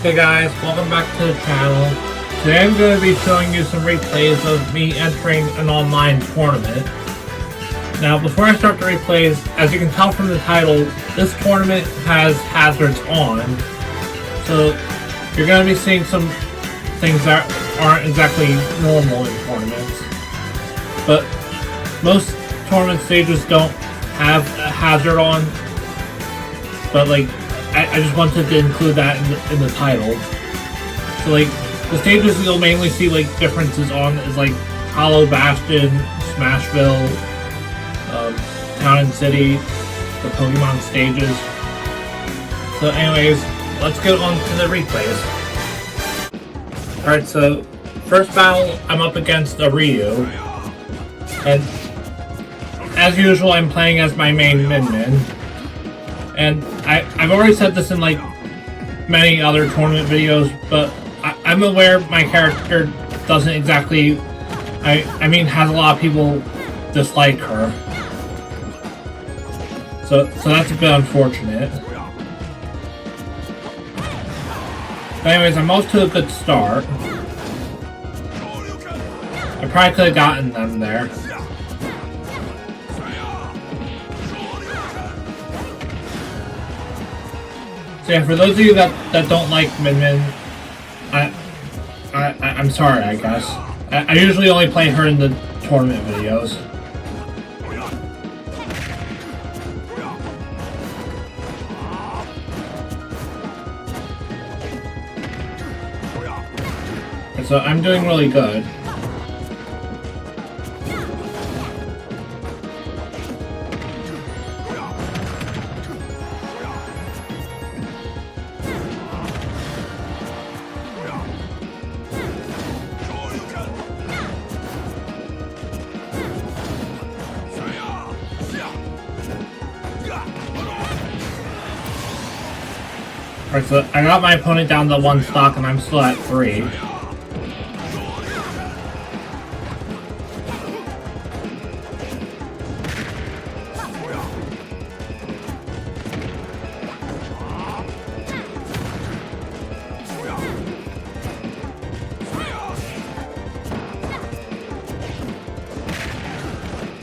Hey guys, welcome back to the channel. Today I'm going to be showing you some replays of me entering an online tournament. Now before I start the replays, as you can tell from the title, this tournament has hazards on. So you're going to be seeing some things that aren't exactly normal in tournaments. But most tournament stages don't have a hazard on. But like, I just wanted to include that in the title. So like, the stages you'll mainly see like differences on is like Hollow Bastion, Smashville, Town and City, the Pokemon stages. So anyways, let's get on to the replays. Alright, so first battle I'm up against a Ryu. And as usual I'm playing as my main Min. And I've already said this in like many other tournament videos, but I'm aware my character doesn't exactly, I mean has a lot of people dislike her. So that's a bit unfortunate. But anyways, I'm off to a good start. I probably could have gotten them there. So yeah, for those of you that don't like Min, I'm sorry, I guess. I usually only play her in the tournament videos. So I'm doing really good. Alright, so I got my opponent down to 1 stock and I'm still at 3.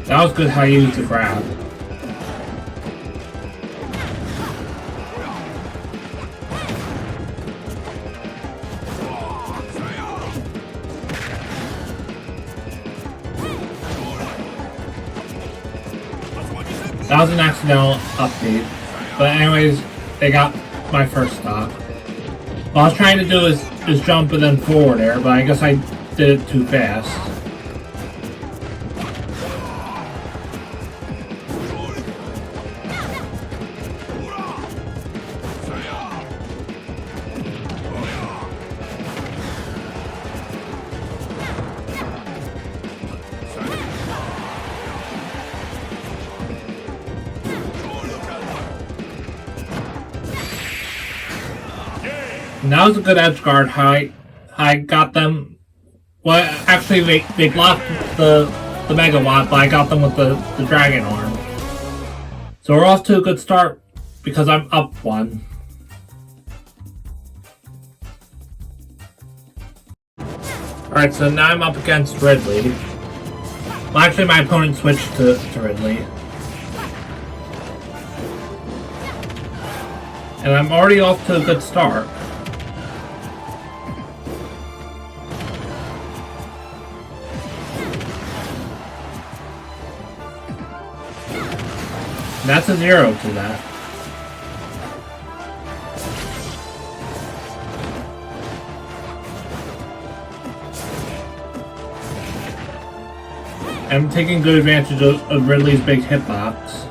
That was good how you used the grab. That was an accidental update. But anyways, they got my first stop. What I was trying to do is jump and then forward air, but I guess I did it too fast. And that was a good edge guard. How I got them. Well, actually, they blocked the Mega Watt, but I got them with the Dragon Arm. So we're off to a good start because I'm up 1. Alright, so now I'm up against Ridley. Well, actually, my opponent switched to Ridley. And I'm already off to a good start. That's a 0 to that. I'm taking good advantage of Ridley's big hitbox.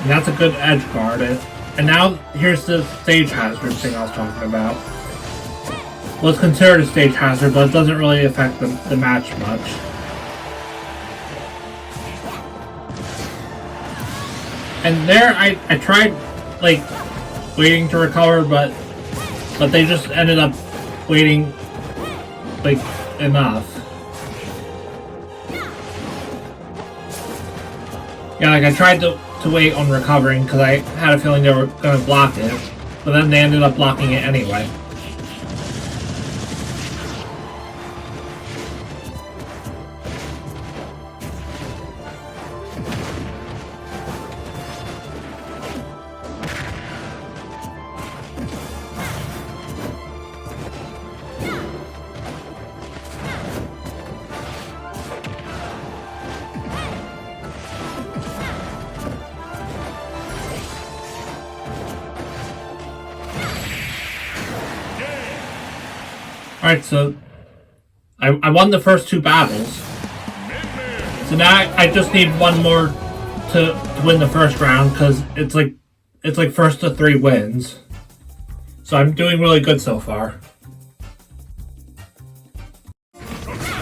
And that's a good edge guard. And now here's the stage hazard thing I was talking about. Well, it's considered a stage hazard, but it doesn't really affect the match much. And there, I tried, like, waiting to recover, but they just ended up waiting, like, enough. Yeah, like, I tried to wait on recovering, because I had a feeling they were going to block it, but then they ended up blocking it anyway. Alright, so I won the first 2 battles. So now I just need one more to win the first round, because it's like first to 3 wins. So I'm doing really good so far.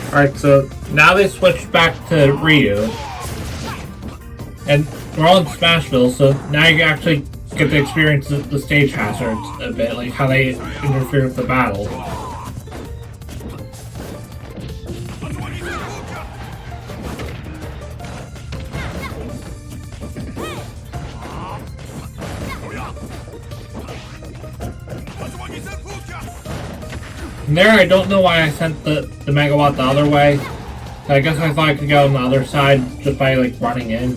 Alright, so now they switched back to Ryu. And we're all in Smashville, so now you actually get to experience the stage hazards a bit, like how they interfere with the battle. And there, I don't know why I sent the Megawatt the other way. So I guess I thought I could go on the other side just by, like, running in.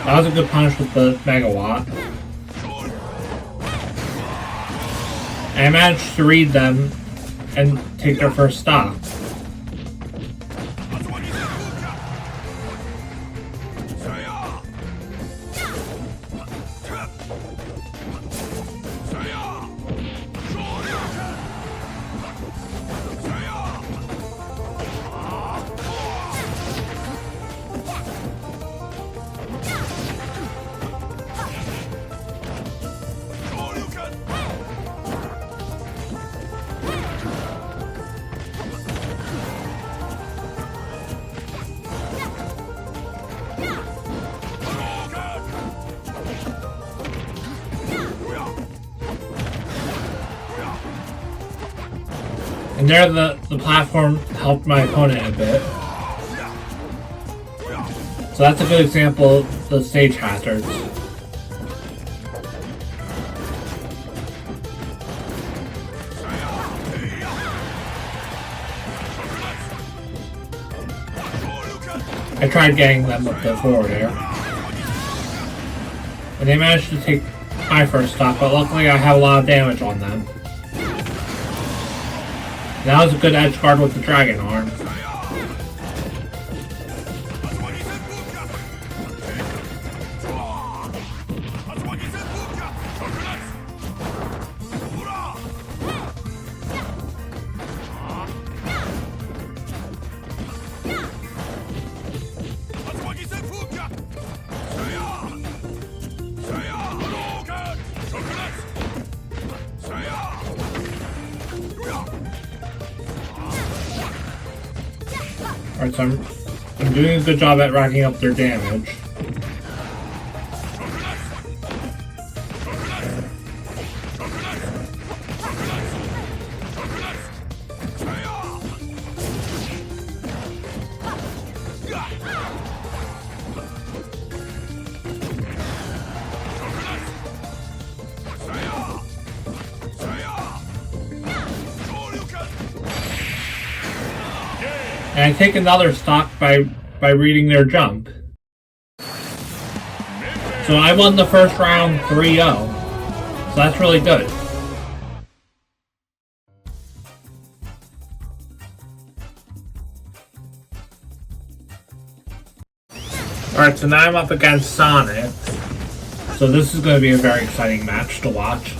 That was a good punish with the Megawatt. I managed to read them and take their first stock. And there the platform helped my opponent a bit. So that's a good example of the stage hazards. I tried getting them with the forward air. And they managed to take my first stock, but luckily I have a lot of damage on them. That was a good edge guard with the Dragon Arm. Alright, so I'm doing a good job at racking up their damage. And I take another stock by reading their jump. So I won the first round 3-0. So that's really good. Alright, so now I'm up against Sonic. So this is going to be a very exciting match to watch.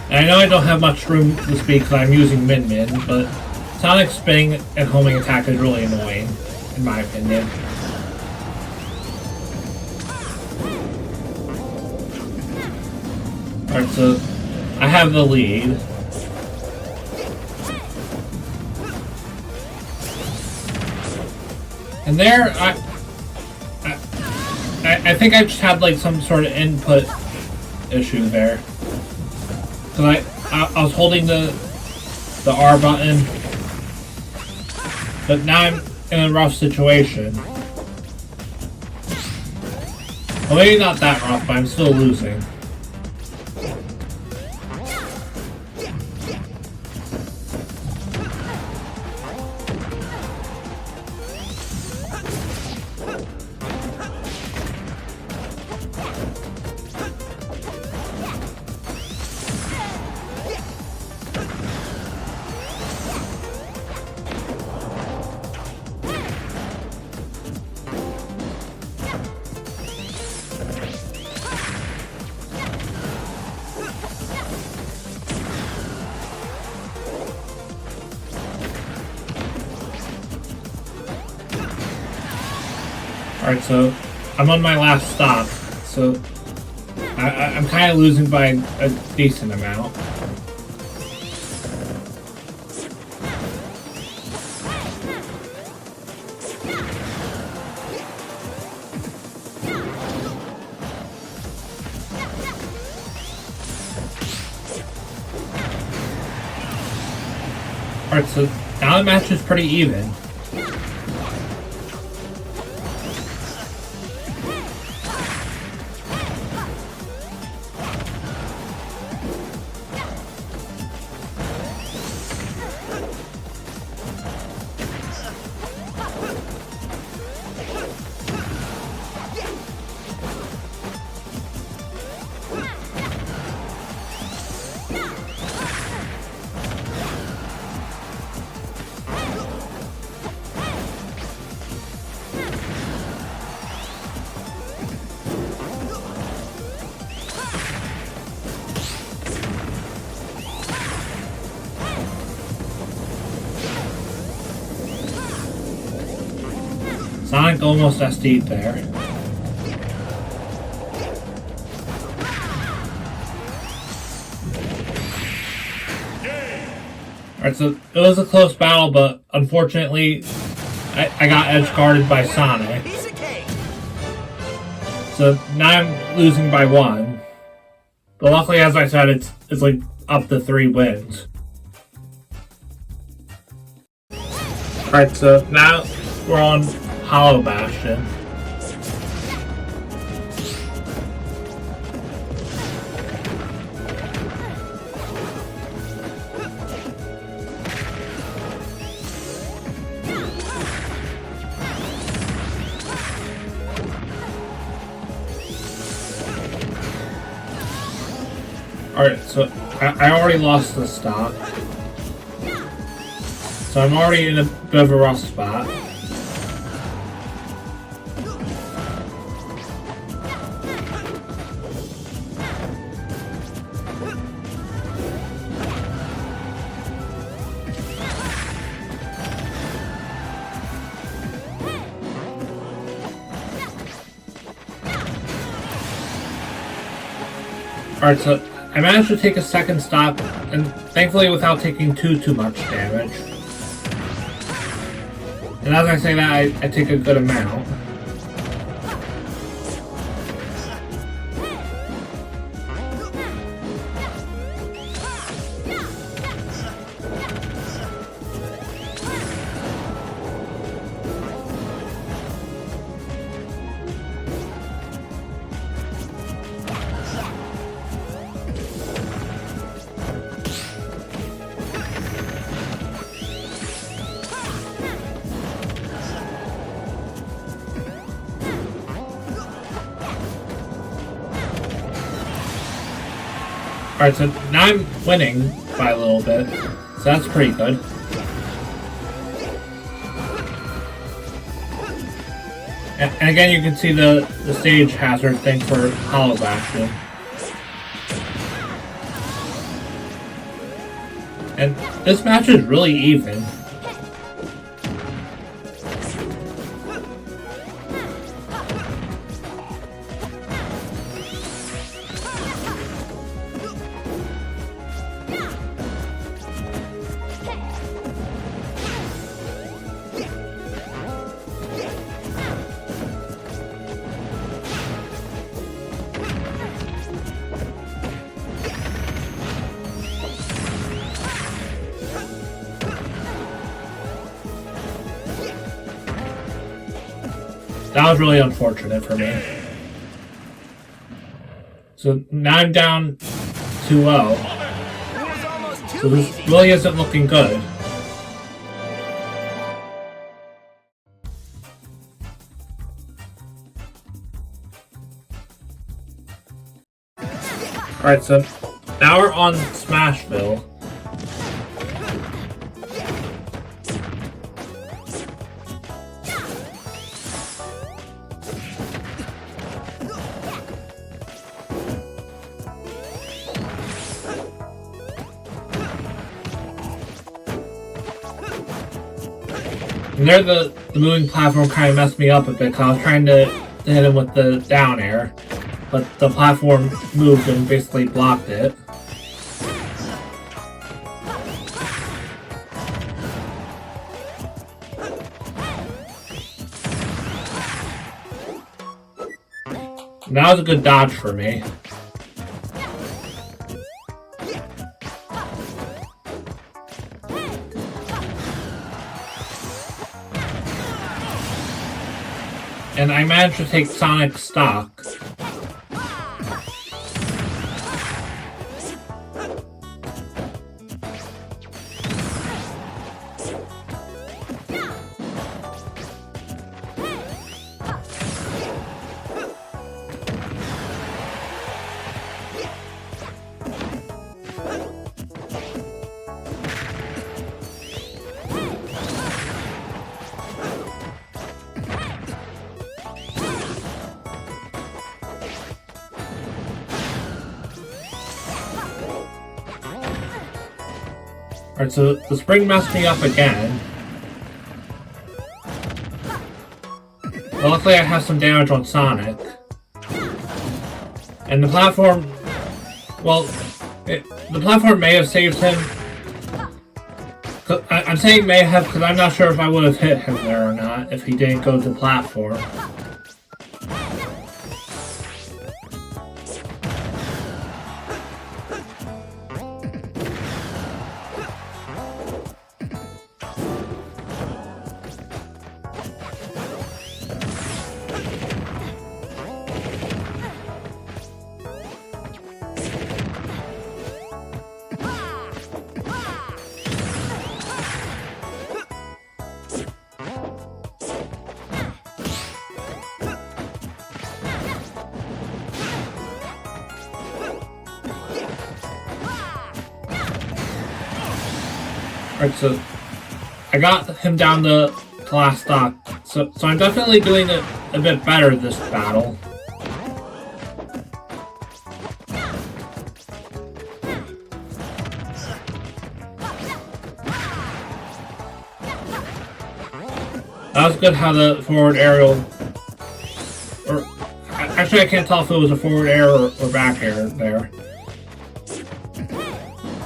And I know I don't have much room to speak because I'm using Min, but Sonic's spinning and homing attack is really annoying, in my opinion. Alright, so I have the lead. And there, I think I just had like some sort of input issue there. Cause I was holding the R button, but now I'm in a rough situation. Well, maybe not that rough, but I'm still losing. Alright, so I'm on my last stop, so I'm kind of losing by a decent amount. Alright, so now the match is pretty even. Sonic almost SD'd there. Alright, so it was a close battle, but unfortunately, I got edge guarded by Sonic. So now I'm losing by 1. But luckily, as I said, it's like up to 3 wins. Alright, so now we're on Hollow Bastion. Alright, so I already lost the stop. So I'm already in a bit of a rough spot. Alright, so I managed to take a second stop, and thankfully without taking too much damage. And as I say that, I take a good amount. Alright, so now I'm winning by a little bit, so that's pretty good. And again, you can see the stage hazard thing for Hollow Bastion. And this match is really even. That was really unfortunate for me. So now I'm down 2-0. So this really isn't looking good. Alright, so now we're on Smashville. And there the moving platform kind of messed me up a bit because I was trying to hit him with the down air, but the platform moved and basically blocked it. And that was a good dodge for me. And I managed to take Sonic stock. Alright, so the spring messed me up again. But luckily I have some damage on Sonic. And the platform... Well, the platform may have saved him. I'm saying may have because I'm not sure if I would have hit him there or not if he didn't go to the platform. Alright, so I got him down to last stock, so I'm definitely doing it a bit better this battle. That was good how the forward aerial, or actually I can't tell if it was a forward air or back air there.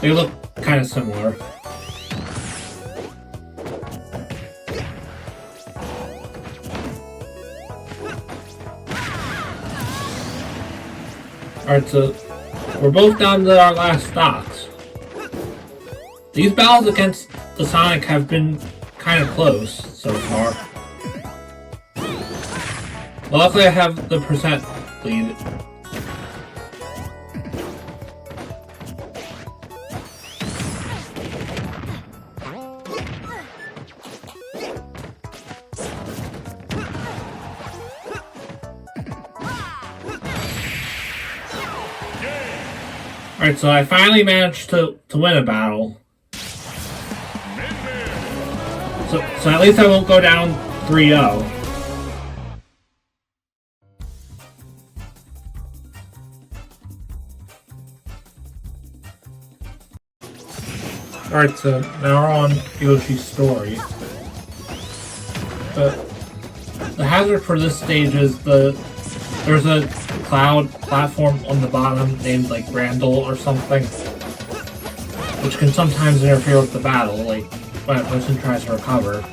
They look kind of similar. Alright, so we're both down to our last stocks. These battles against the Sonic have been kind of close so far. Well, luckily I have the percent lead. Alright, so I finally managed to win a battle. So at least I won't go down 3-0. Alright, so now we're on Yoshi's story. The hazard for this stage is there's a cloud platform on the bottom named like Randall or something, which can sometimes interfere with the battle, like when a person tries to recover.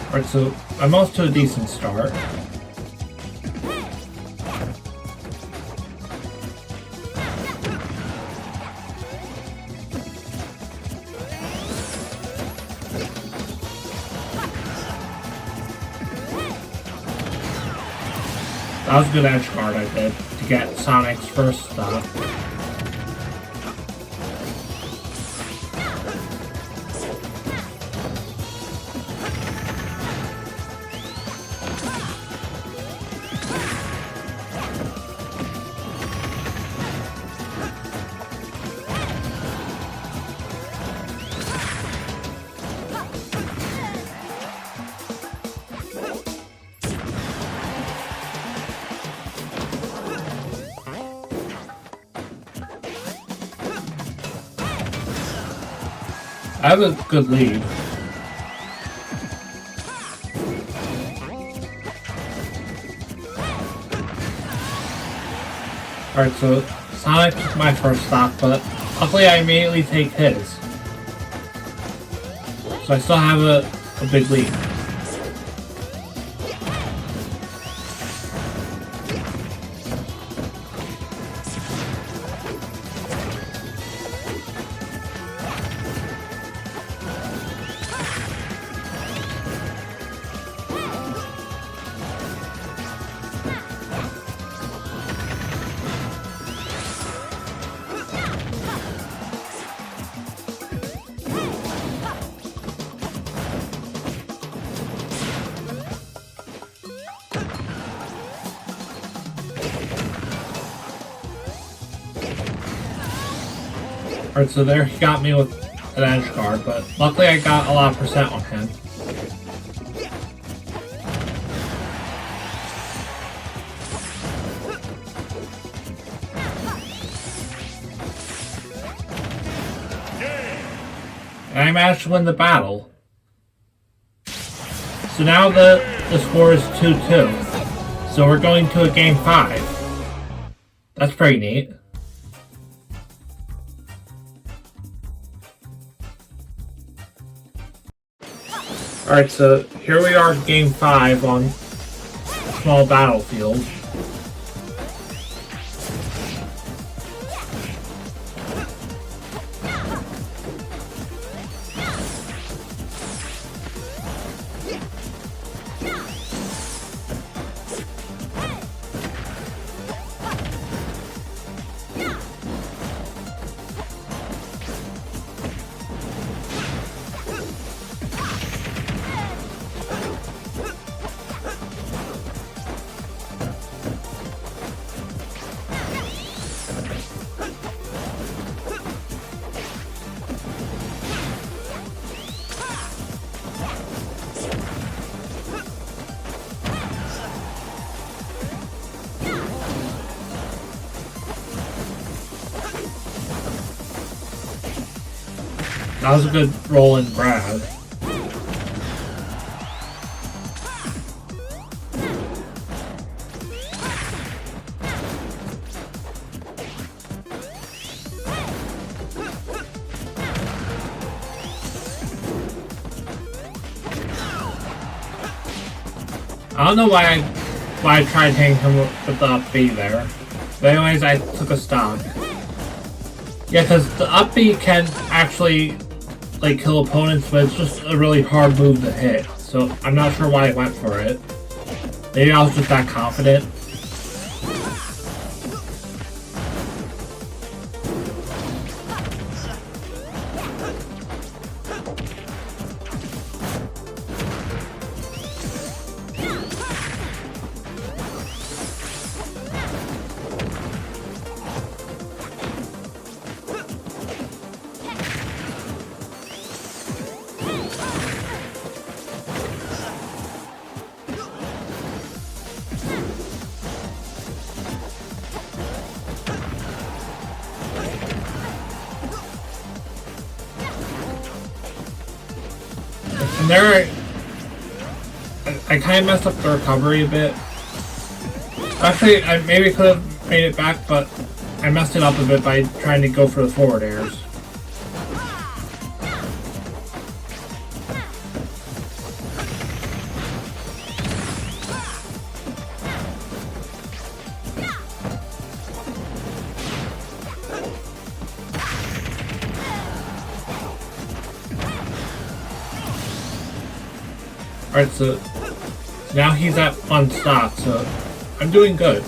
Alright, so I'm off to a decent start. That was a good edge guard I did to get Sonic's first stop. I have a good lead. Alright, so Sonic took my first stop, but luckily I immediately take his. So I still have a big lead. Alright, so there he got me with an edge guard, but luckily I got a lot of percent on him. And I managed to win the battle. So now the score is 2-2. So we're going to a game 5. That's pretty neat. Alright, so here we are, game 5 on Small Battlefield. That was a good roll in Brad. I don't know why I tried hitting him with the up B there. But anyways, I took a stock. Yeah, because the up B can actually like kill opponents, but it's just a really hard move to hit. So I'm not sure why I went for it. Maybe I was just that confident. And there, I kind of messed up the recovery a bit. Actually, I maybe could have made it back, but I messed it up a bit by trying to go for the forward airs. Alright, so now he's at one stock, so I'm doing good.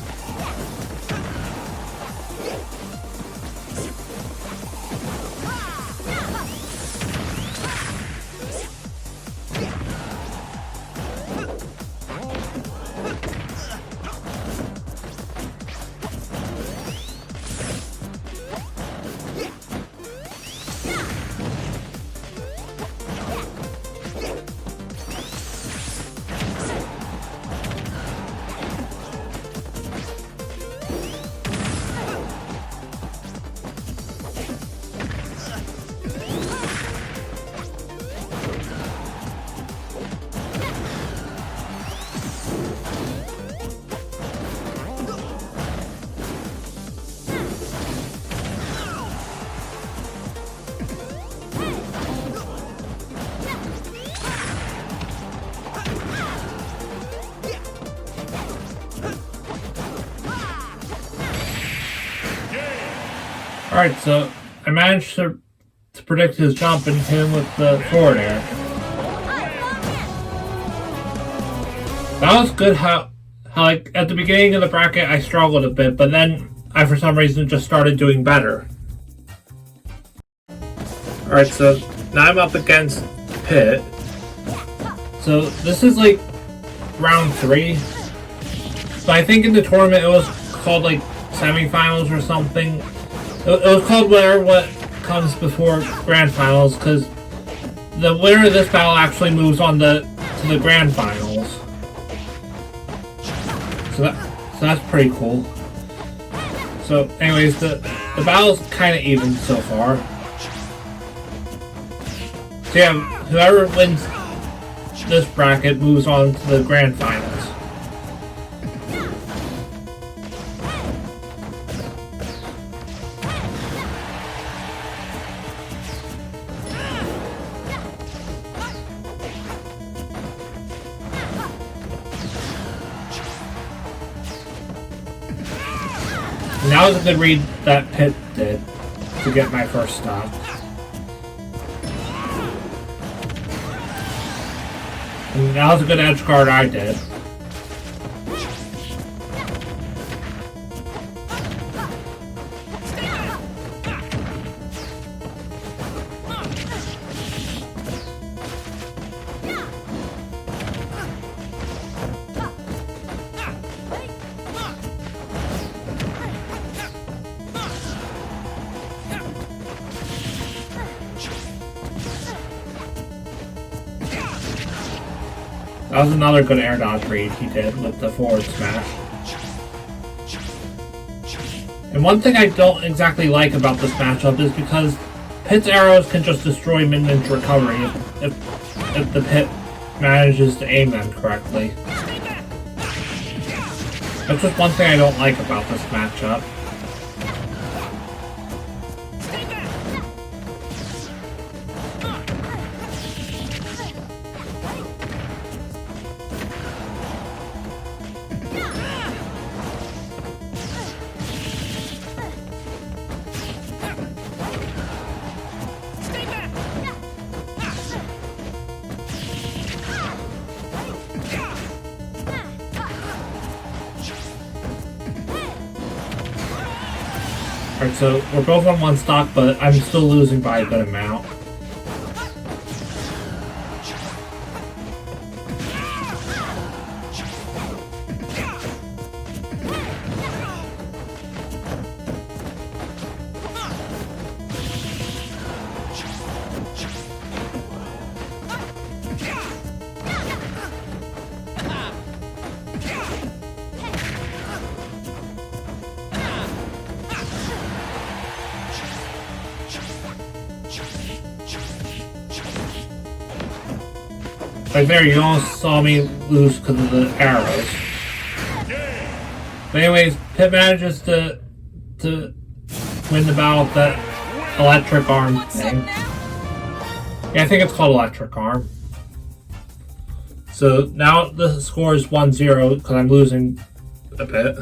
Alright, so I managed to predict his jump and hit him with the forward air. That was good how like at the beginning of the bracket I struggled a bit, but then I for some reason just started doing better. Alright, so now I'm up against Pit. So this is like round 3. But I think in the tournament it was called like semifinals or something. It was called what comes before grand finals, because the winner of this battle actually moves on to the grand finals. So that's pretty cool. So anyways, the battle's kind of even so far. So yeah, whoever wins this bracket moves on to the grand finals. And that was a good read that Pit did to get my first stop. And that was a good edge guard I did. That was another good air dodge read he did with the forward smash. And one thing I don't exactly like about this matchup is because Pit's arrows can just destroy Min-Min's recovery if the Pit manages to aim them correctly. That's just one thing I don't like about this matchup. Alright, so we're both on one stock, but I'm still losing by a good amount. Right there, you almost saw me lose because of the arrows. But anyways, Pit manages to win the battle with that electric arm thing. Yeah, I think it's called electric arm. So now the score is 1-0 because I'm losing a bit.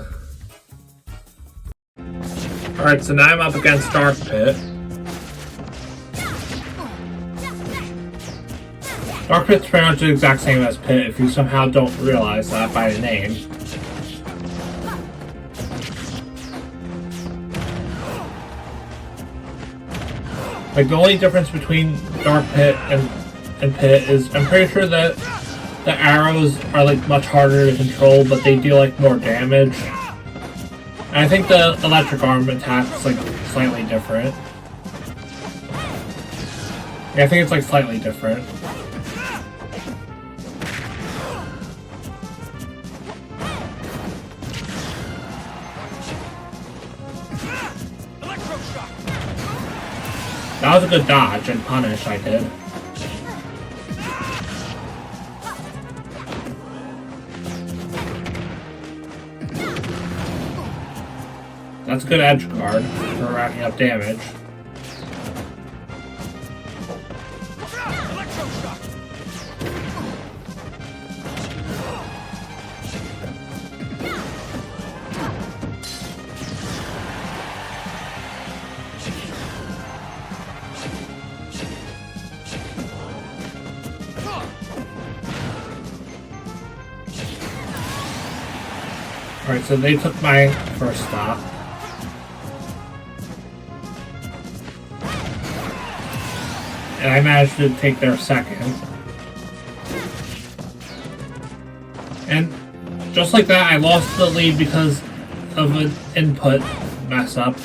Alright, so now I'm up against Dark Pit. Dark Pit's pretty much the exact same as Pit if you somehow don't realize that by the name. Like, the only difference between Dark Pit and Pit is I'm pretty sure that the arrows are like much harder to control, but they deal like more damage. And I think the electric arm attack is like slightly different. Yeah, I think it's like slightly different. That was a good dodge and punish I did. That's a good edge guard for racking up damage. Alright, so they took my first stop. And I managed to take their second. And just like that, I lost the lead because of an input mess up.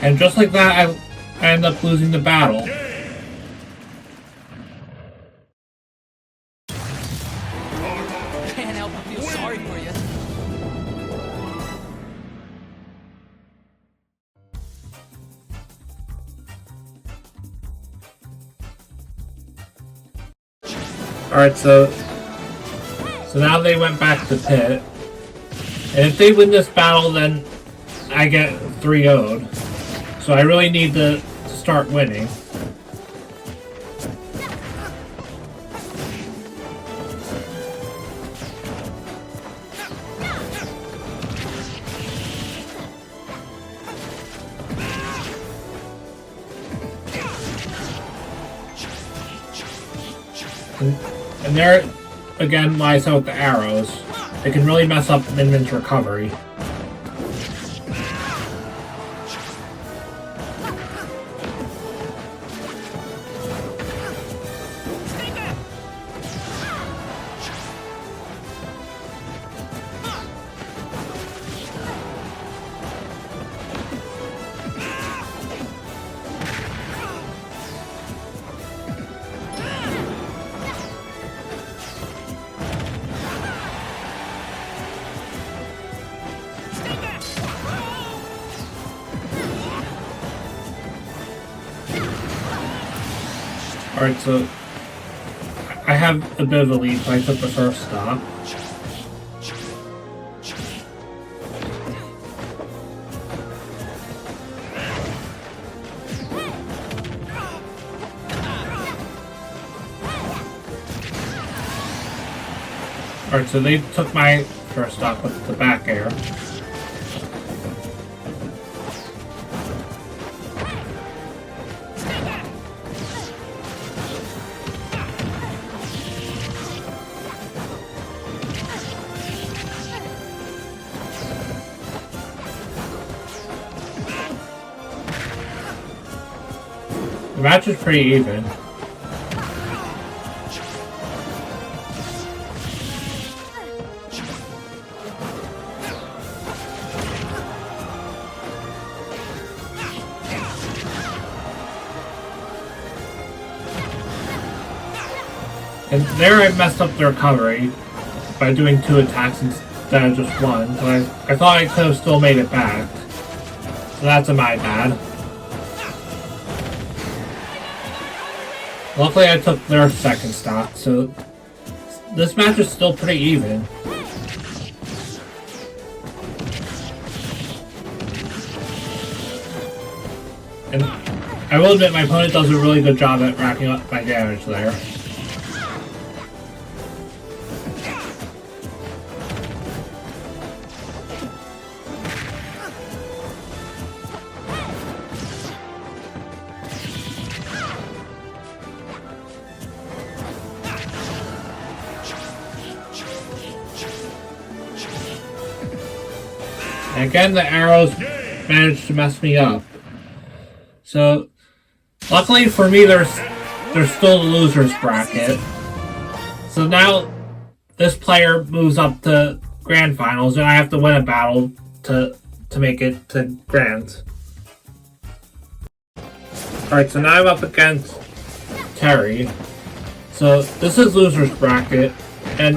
And just like that, I end up losing the battle. Can't help but feel sorry for you. Alright, so now they went back to Pit. And if they win this battle, then I get 3-0'd. So I really need to start winning. And there, again, lies out with the arrows. It can really mess up Min Min's recovery. Alright, so I have a bit of a lead, so I took the first stop. Alright, so they took my first stop with the back air. The match is pretty even. And there I messed up the recovery by doing 2 attacks instead of just 1, so I thought I could have still made it back. So that's my bad. Luckily I took their second stock, so this match is still pretty even. And I will admit my opponent does a really good job at racking up my damage there. And again, the arrows managed to mess me up. So, luckily for me, there's still the loser's bracket. So now, this player moves up to Grand Finals, and I have to win a battle to make it to Grand. Alright, so now I'm up against Terry. So, this is loser's bracket, and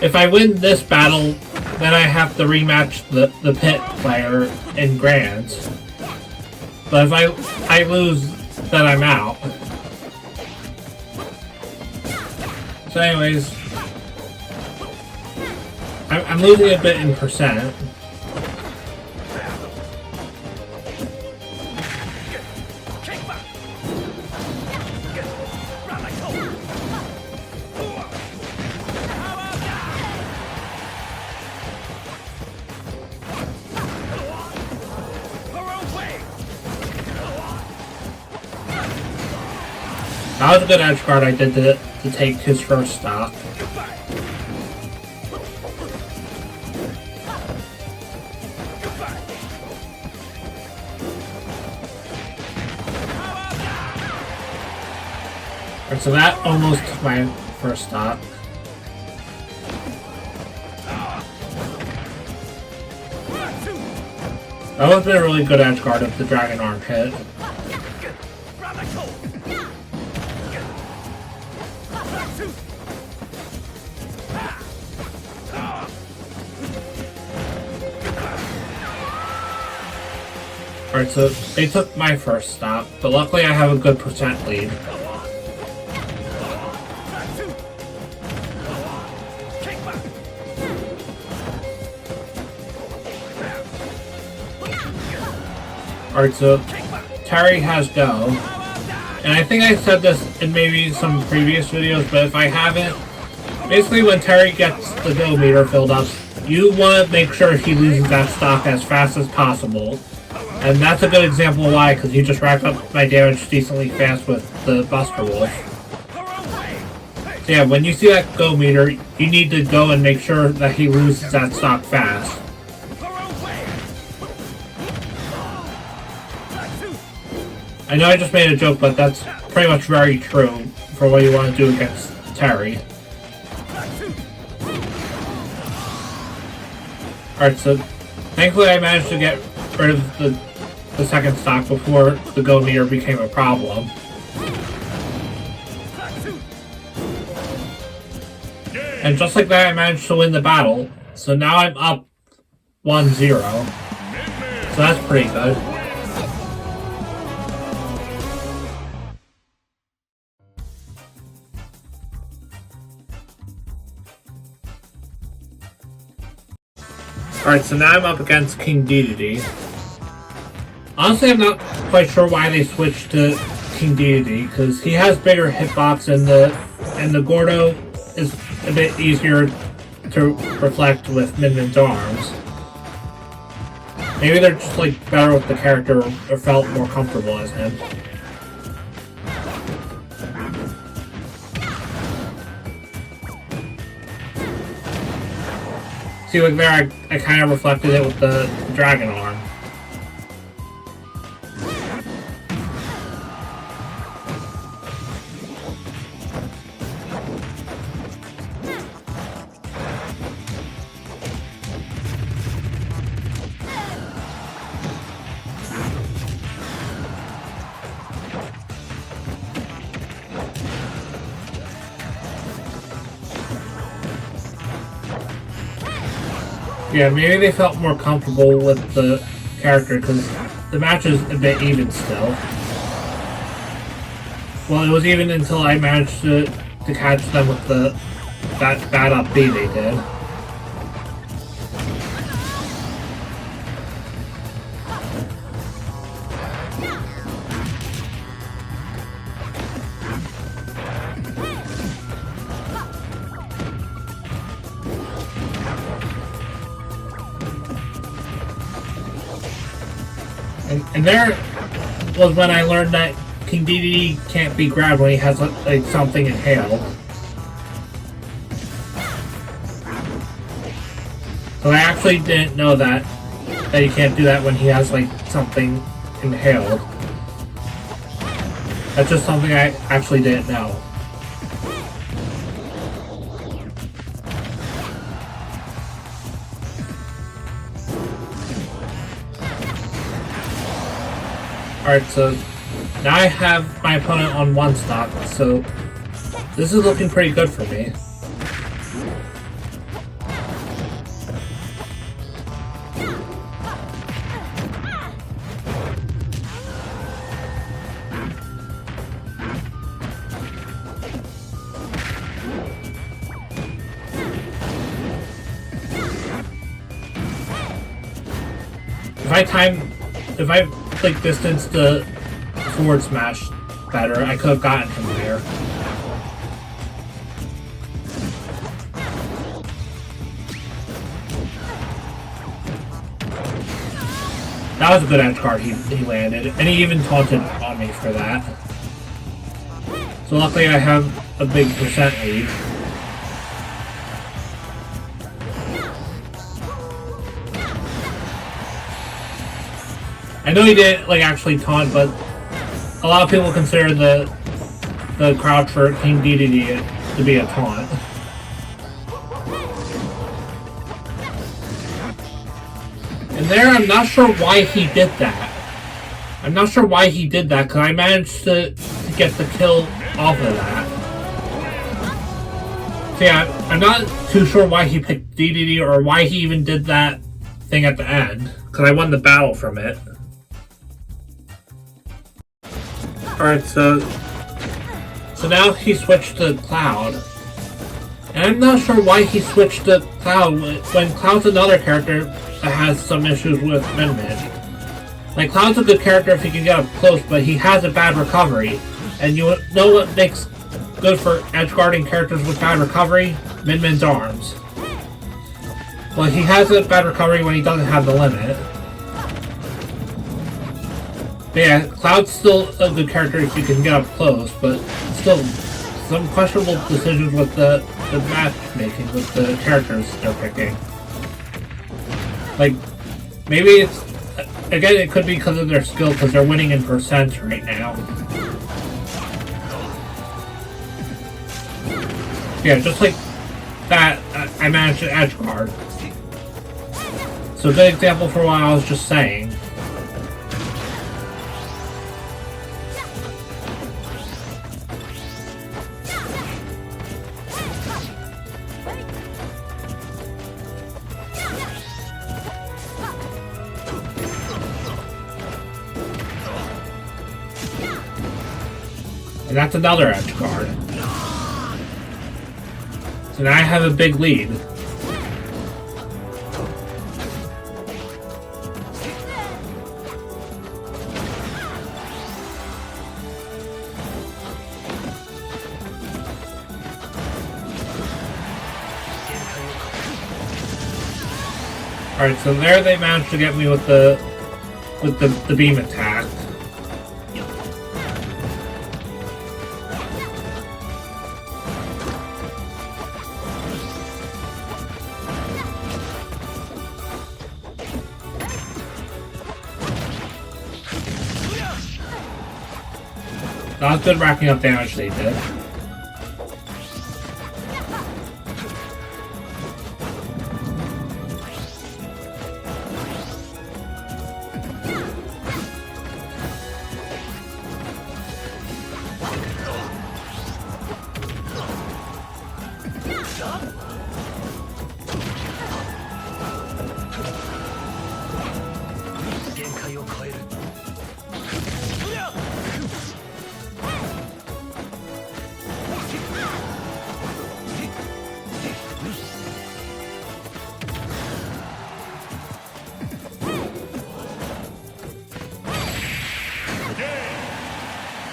if I win this battle, then I have to rematch the pit player in Grands. But if I lose, then I'm out. So anyways, I'm losing a bit in percent. That was a good edge guard I did to take his first stock. Alright, so that almost took my first stock. That would have been a really good edge guard if the Dragon Arm hit. Alright, so they took my first stop, but luckily I have a good percent lead. Alright, so Terry has go. And I think I said this in maybe some previous videos, but if I haven't, basically when Terry gets the go meter filled up, you want to make sure he loses that stock as fast as possible. And that's a good example of why, because he just racked up my damage decently fast with the Buster Wolf. So yeah, when you see that go meter, you need to go and make sure that he loses that stock fast. I know I just made a joke, but that's pretty much very true for what you want to do against Terry. Alright, so thankfully I managed to get rid of the second stock before the go meter became a problem. And just like that, I managed to win the battle. So now I'm up 1-0. So that's pretty good. Alright, so now I'm up against King Dedede. Honestly, I'm not quite sure why they switched to King Dedede, because he has bigger hitbox and the Gordo is a bit easier to reflect with Min Min's arms. Maybe they're just like better with the character or felt more comfortable as him. See, like there, I kind of reflected it with the dragon arm. Yeah, maybe they felt more comfortable with the character because the match is a bit even still. Well, it was even until I managed to catch them with that bad up B they did. And there was when I learned that King Dedede can't be grabbed when he has like something inhaled. So I actually didn't know that he can't do that when he has like something inhaled. That's just something I actually didn't know. Alright, so now I have my opponent on one stock, so this is looking pretty good for me. If I like distance the forward smash better, I could have gotten him there. That was a good edge guard he landed, and he even taunted on me for that. So luckily I have a big percent lead. I know he didn't like actually taunt, but a lot of people consider the crouch for King Dedede to be a taunt. And there, I'm not sure why he did that. I'm not sure why he did that, because I managed to get the kill off of that. So yeah, I'm not too sure why he picked Dedede or why he even did that thing at the end, because I won the battle from it. Alright, so now he switched to Cloud. And I'm not sure why he switched to Cloud when Cloud's another character that has some issues with Min Min. Like, Cloud's a good character if he can get up close, but he has a bad recovery. And you know what makes good for edge-guarding characters with bad recovery? Min Min's arms. Well, he has a bad recovery when he doesn't have the limit. But yeah, Cloud's still a good character if you can get up close, but still some questionable decisions with the matchmaking with the characters they're picking. Like, maybe it's, again, it could be because of their skill, because they're winning in percents right now. Yeah, just like that, I managed to edge guard. So a good example for what I was just saying. And that's another edge guard. So now I have a big lead. Alright, so there they managed to get me with the beam attack. Not good racking up damage they did.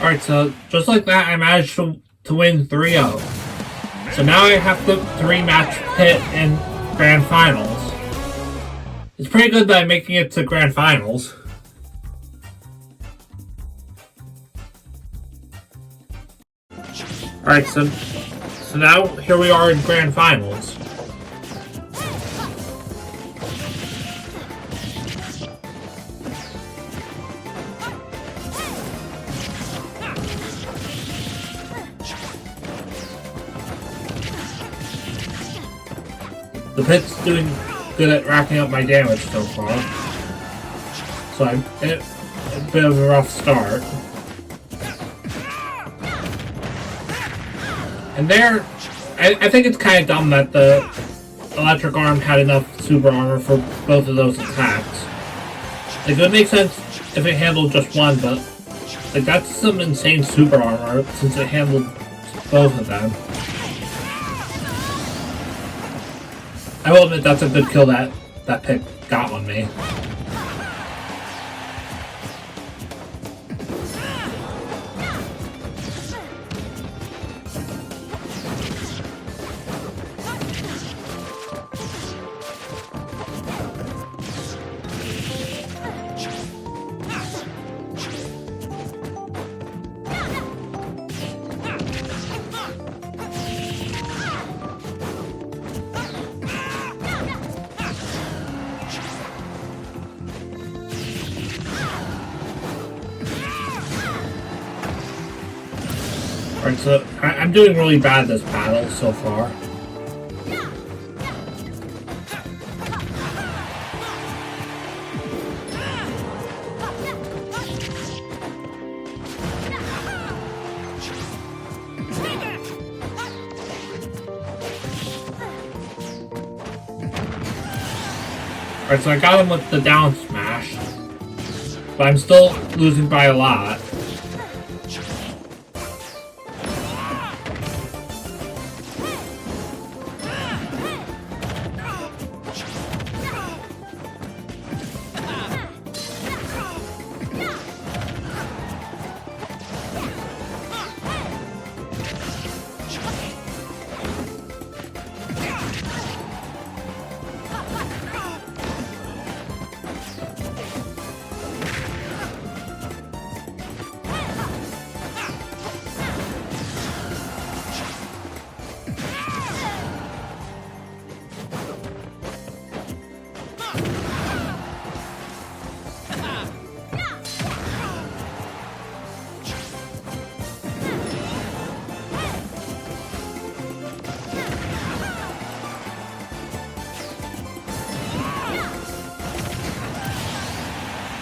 Alright, so just like that, I managed to win 3-0. So now I have to rematch Pit in Grand Finals. It's pretty good that I'm making it to Grand Finals. Alright, so now here we are in Grand Finals. The Pit's doing good at racking up my damage so far. So I'm in a bit of a rough start. And there, I think it's kind of dumb that the Electric Arm had enough super armor for both of those attacks. Like, it would make sense if it handled just one, but like that's some insane super armor since it handled both of them. I will admit that's a good kill that Pit got on me. Alright, so I'm doing really bad this battle so far. Alright, so I got him with the down smash, but I'm still losing by a lot.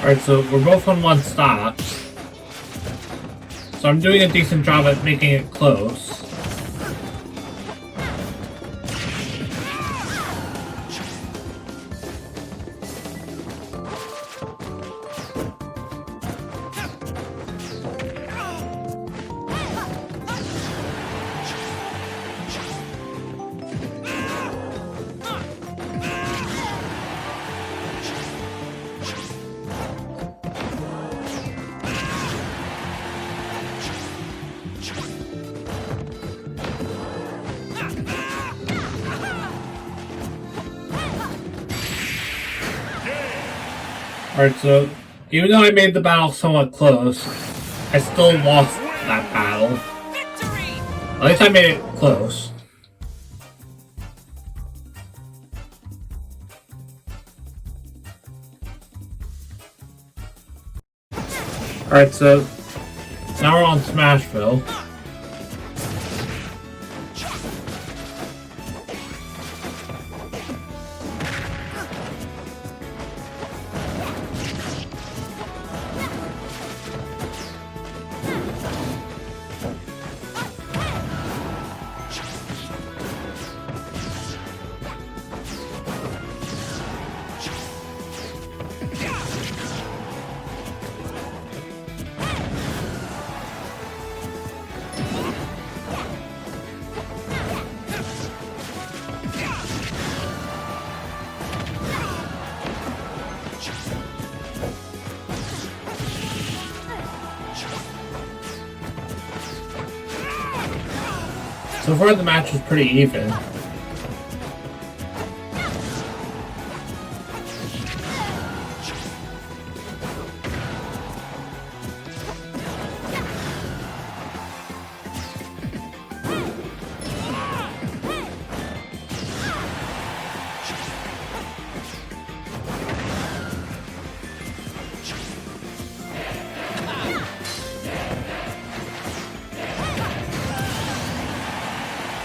Alright, so we're both on one stop. So I'm doing a decent job at making it close. Alright, so even though I made the battle somewhat close, I still lost that battle. At least I made it close. Alright, so now we're on Smashville. So far the match is pretty even.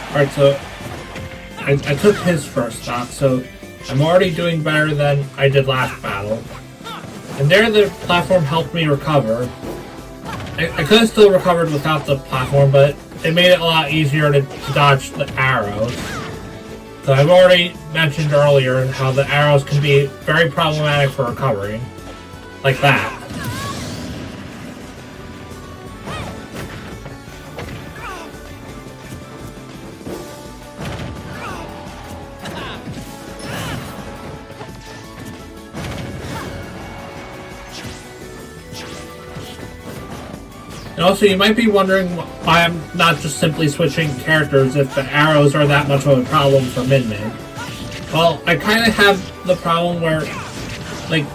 Alright, so I took his first stock, so I'm already doing better than I did last battle. And there the platform helped me recover. I could have still recovered without the platform, but it made it a lot easier to dodge the arrows. So I've already mentioned earlier how the arrows can be very problematic for recovering. Like that. And also, you might be wondering why I'm not just simply switching characters if the arrows are that much of a problem for Min Min. Well, I kind of have the problem where, like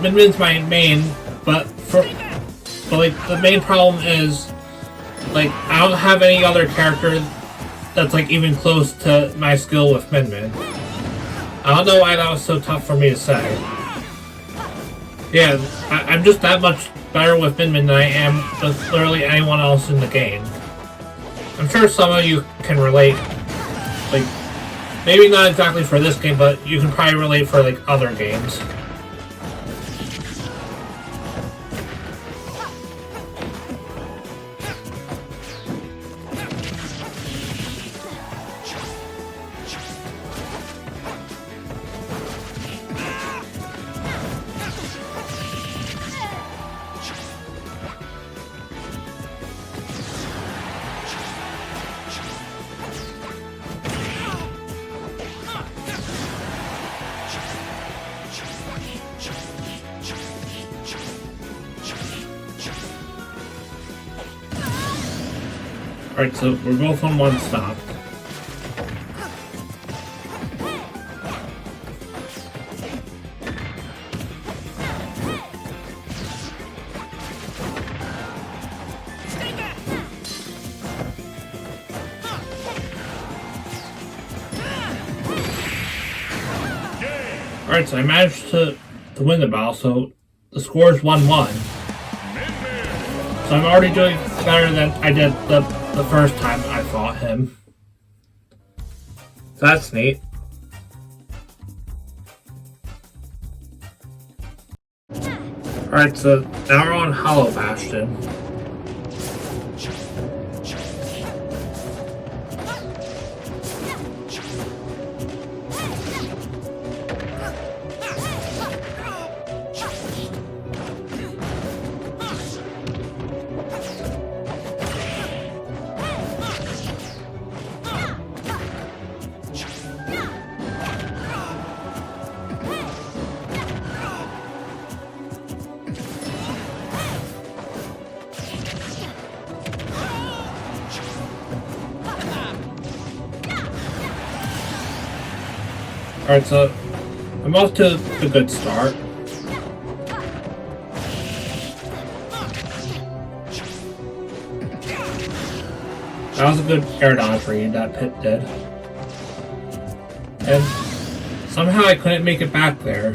Min Min's my main, but the main problem is, like, I don't have any other character that's like even close to my skill with Min Min. I don't know why that was so tough for me to say. Yeah, I'm just that much better with Min Min than I am with literally anyone else in the game. I'm sure some of you can relate. Like, maybe not exactly for this game, but you can probably relate for like other games. Alright, so we're both on one stop. Alright, so I managed to win the battle, so the score is 1-1. So I'm already doing better than I did the first time I fought him. So that's neat. Alright, so now we're on Hollow Bastion. Alright, so I'm off to a good start. That was a good air dodge read that Pit did. And somehow I couldn't make it back there.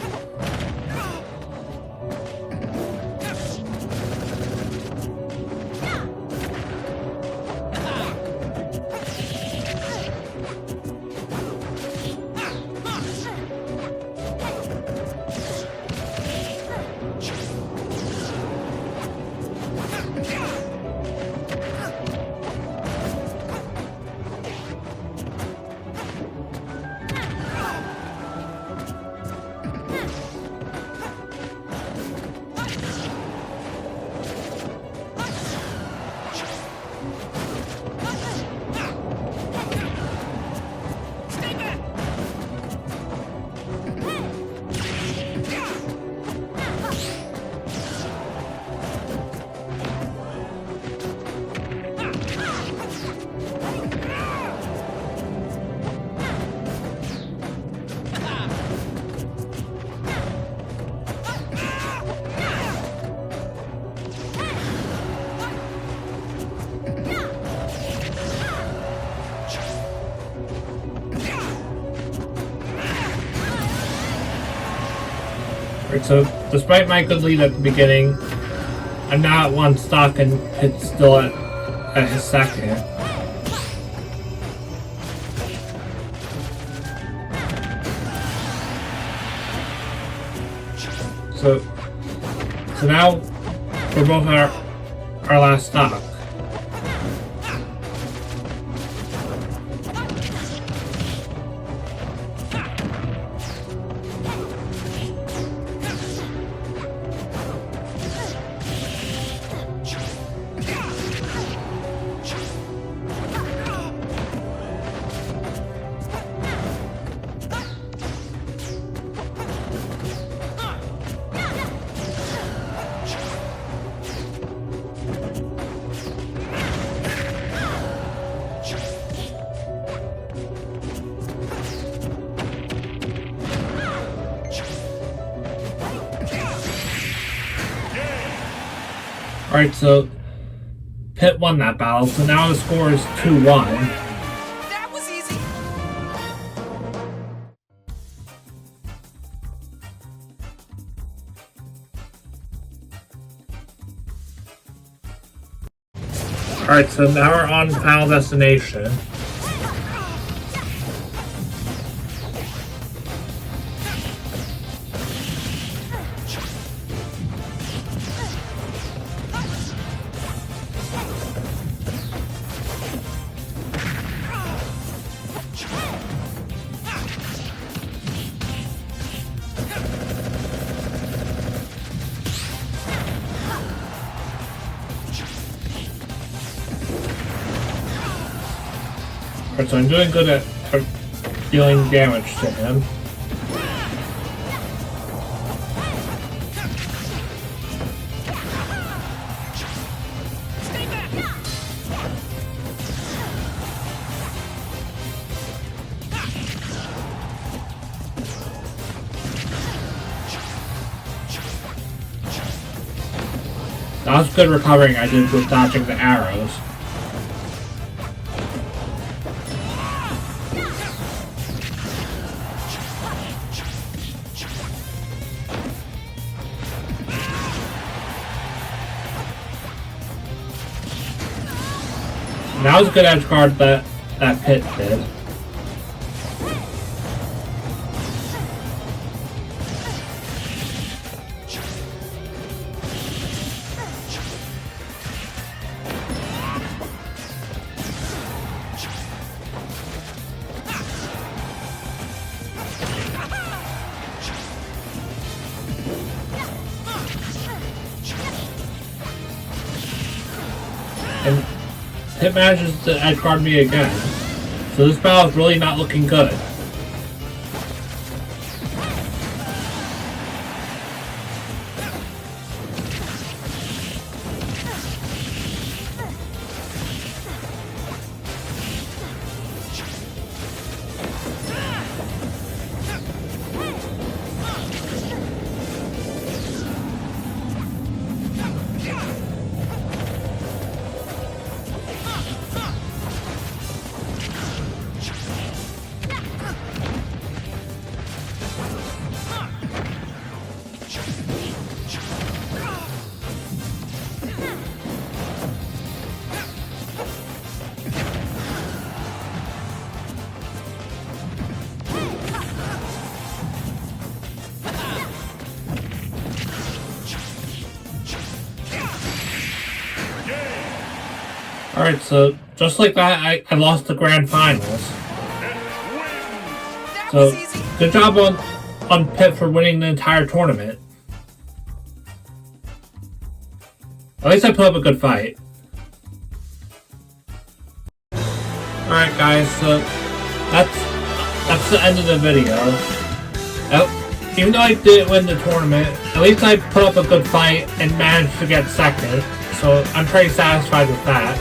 So, despite my good lead at the beginning, I'm now at one stock and it's still at his second. So now we're both at our last stock. Alright, so Pit won that battle, so now the score is 2-1. That was easy. Alright, so now we're on Final Destination. Alright, so I'm doing good at dealing damage to him. That was good recovering I did with dodging the arrows. That was a good edge guard that Pit did. And Pit manages to edge guard me again. So this battle is really not looking good. Alright, so just like that, I lost the grand finals. That So, was easy. good job on Pip for winning the entire tournament. At least I put up a good fight. Alright guys, so that's the end of the video. Even though I didn't win the tournament, at least I put up a good fight and managed to get second. So I'm pretty satisfied with that.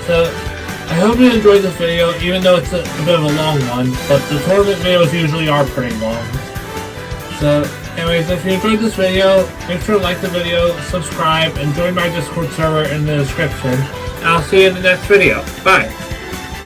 So I hope you enjoyed this video, even though it's a bit of a long one, but the tournament videos usually are pretty long. So anyways, if you enjoyed this video, make sure to like the video, subscribe, and join my Discord server in the description. And I'll see you in the next video. Bye!